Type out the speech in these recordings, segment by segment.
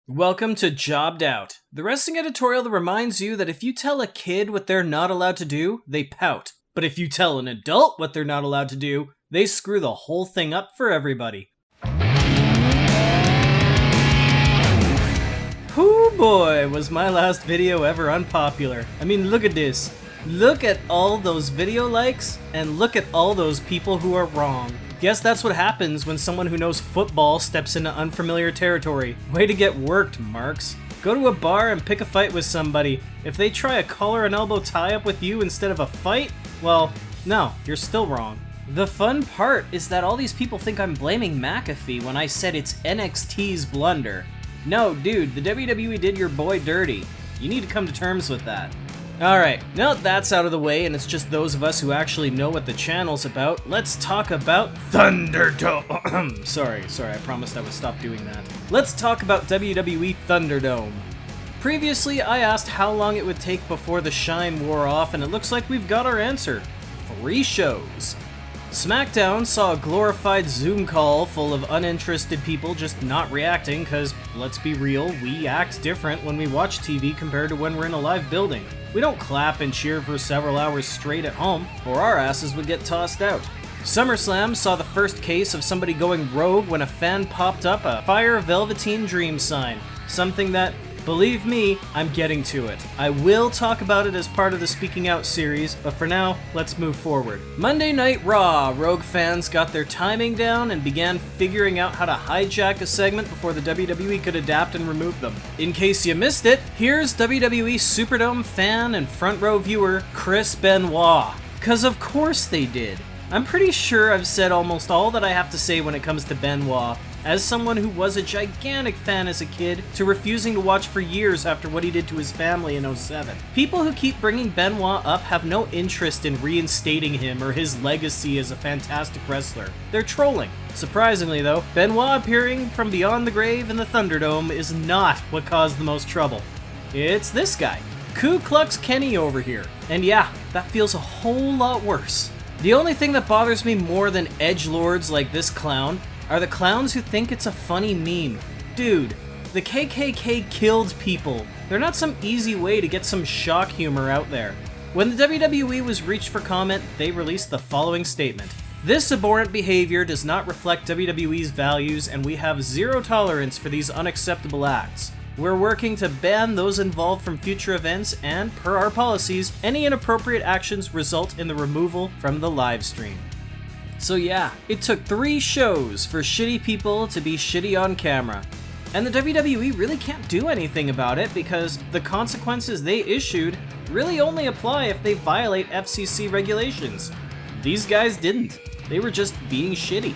Welcome to Jobbed Out, the wrestling editorial that reminds you that if you tell a kid what they're not allowed to do, they pout. But if you tell an adult what they're not allowed to do, they screw the whole thing up for everybody. Hoo boy, was my last video ever unpopular. I mean, look at this. Look at all those video likes, and look at all those people who are wrong. Guess that's what happens when someone who knows football steps into unfamiliar territory. Way to get worked, Marks. Go to a bar and pick a fight with somebody. If they try a collar and elbow tie-up with you instead of a fight, well, no, you're still wrong. The fun part is that all these people think I'm blaming McAfee when I said it's NXT's blunder. No, dude, the WWE did your boy dirty. You need to come to terms with that. Alright, now that that's out of the way and it's just those of us who actually know what the channel's about, let's talk about Thunderdome. sorry, I promised I would stop doing that. Let's talk about WWE Thunderdome. Previously, I asked how long it would take before the shine wore off, and it looks like we've got our answer. 3 shows. SmackDown saw a glorified Zoom call full of uninterested people just not reacting because, let's be real, we act different when we watch TV compared to when we're in a live building. We don't clap and cheer for several hours straight at home, or our asses would get tossed out. Summerslam saw the first case of somebody going rogue when a fan popped up a Fire Velveteen Dream sign, something that, believe me, I'm getting to it. I will talk about it as part of the Speaking Out series, but for now, let's move forward. Monday Night Raw, Rogue fans got their timing down and began figuring out how to hijack a segment before the WWE could adapt and remove them. In case you missed it, here's WWE Superdome fan and front row viewer Chris Benoit. 'Cause of course they did. I'm pretty sure I've said almost all that I have to say when it comes to Benoit, as someone who was a gigantic fan as a kid to refusing to watch for years after what he did to his family in 2007. People who keep bringing Benoit up have no interest in reinstating him or his legacy as a fantastic wrestler. They're trolling. Surprisingly though, Benoit appearing from beyond the grave in the Thunderdome is not what caused the most trouble. It's this guy, Ku Klux Kenny over here. And yeah, that feels a whole lot worse. The only thing that bothers me more than edgelords like this clown are the clowns who think it's a funny meme. Dude, the KKK killed people. They're not some easy way to get some shock humor out there. When the WWE was reached for comment, they released the following statement. This abhorrent behavior does not reflect WWE's values, and we have zero tolerance for these unacceptable acts. We're working to ban those involved from future events, and per our policies, any inappropriate actions result in the removal from the live stream. So yeah, it took 3 shows for shitty people to be shitty on camera. And the WWE really can't do anything about it because the consequences they issued really only apply if they violate FCC regulations. These guys didn't. They were just being shitty.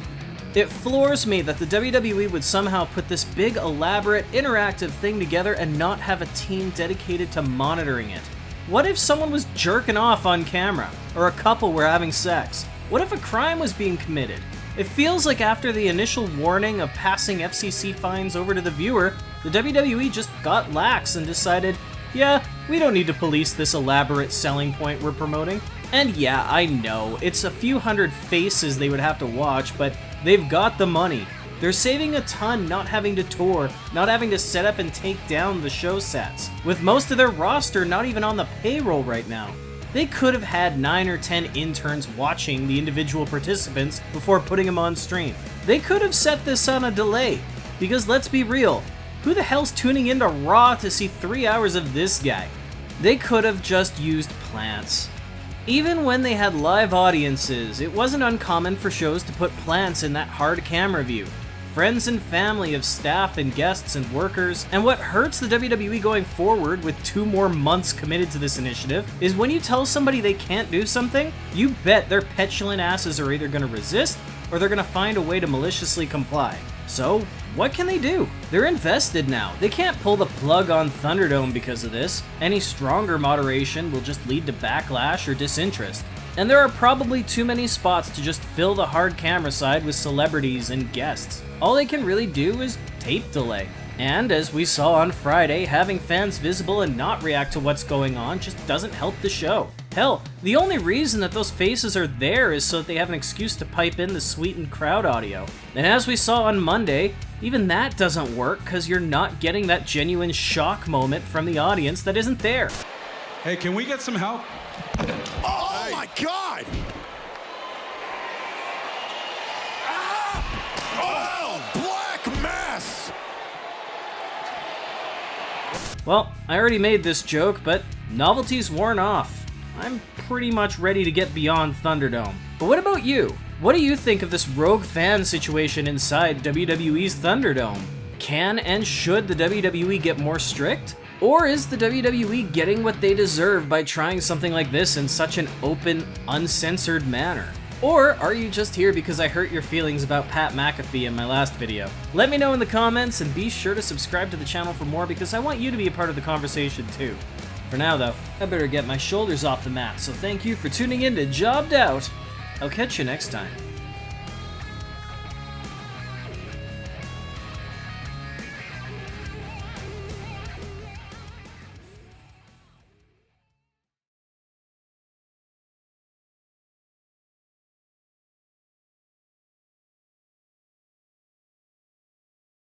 It floors me that the WWE would somehow put this big, elaborate, interactive thing together and not have a team dedicated to monitoring it. What if someone was jerking off on camera? Or a couple were having sex? What if a crime was being committed? It feels like after the initial warning of passing FCC fines over to the viewer, the WWE just got lax and decided, yeah, we don't need to police this elaborate selling point we're promoting. And yeah, I know, it's a few hundred faces they would have to watch, but they've got the money. They're saving a ton not having to tour, not having to set up and take down the show sets, with most of their roster not even on the payroll right now. They could have had 9 or 10 interns watching the individual participants before putting them on stream. They could have set this on a delay, because let's be real, who the hell's tuning into Raw to see 3 hours of this guy? They could have just used plants. Even when they had live audiences, it wasn't uncommon for shows to put plants in that hard camera view. Friends and family of staff and guests and workers. And what hurts the WWE going forward with 2 more months committed to this initiative is when you tell somebody they can't do something, you bet their petulant asses are either going to resist or they're going to find a way to maliciously comply. So, what can they do? They're invested now. They can't pull the plug on Thunderdome because of this. Any stronger moderation will just lead to backlash or disinterest. And there are probably too many spots to just fill the hard camera side with celebrities and guests. All they can really do is tape delay. And as we saw on Friday, having fans visible and not react to what's going on just doesn't help the show. Hell, the only reason that those faces are there is so that they have an excuse to pipe in the sweetened crowd audio. And as we saw on Monday, Even that doesn't work because you're not getting that genuine shock moment from the audience that isn't there. Hey, can we get some help? Oh my God! Oh, black mess! Well, I already made this joke, but novelty's worn off. I'm pretty much ready to get beyond Thunderdome. But what about you? What do you think of this rogue fan situation inside WWE's Thunderdome? Can and should the WWE get more strict? Or is the WWE getting what they deserve by trying something like this in such an open, uncensored manner? Or are you just here because I hurt your feelings about Pat McAfee in my last video? Let me know in the comments, and be sure to subscribe to the channel for more because I want you to be a part of the conversation too. For now though, I better get my shoulders off the mat, so thank you for tuning in to Jobbed Out. I'll catch you next time.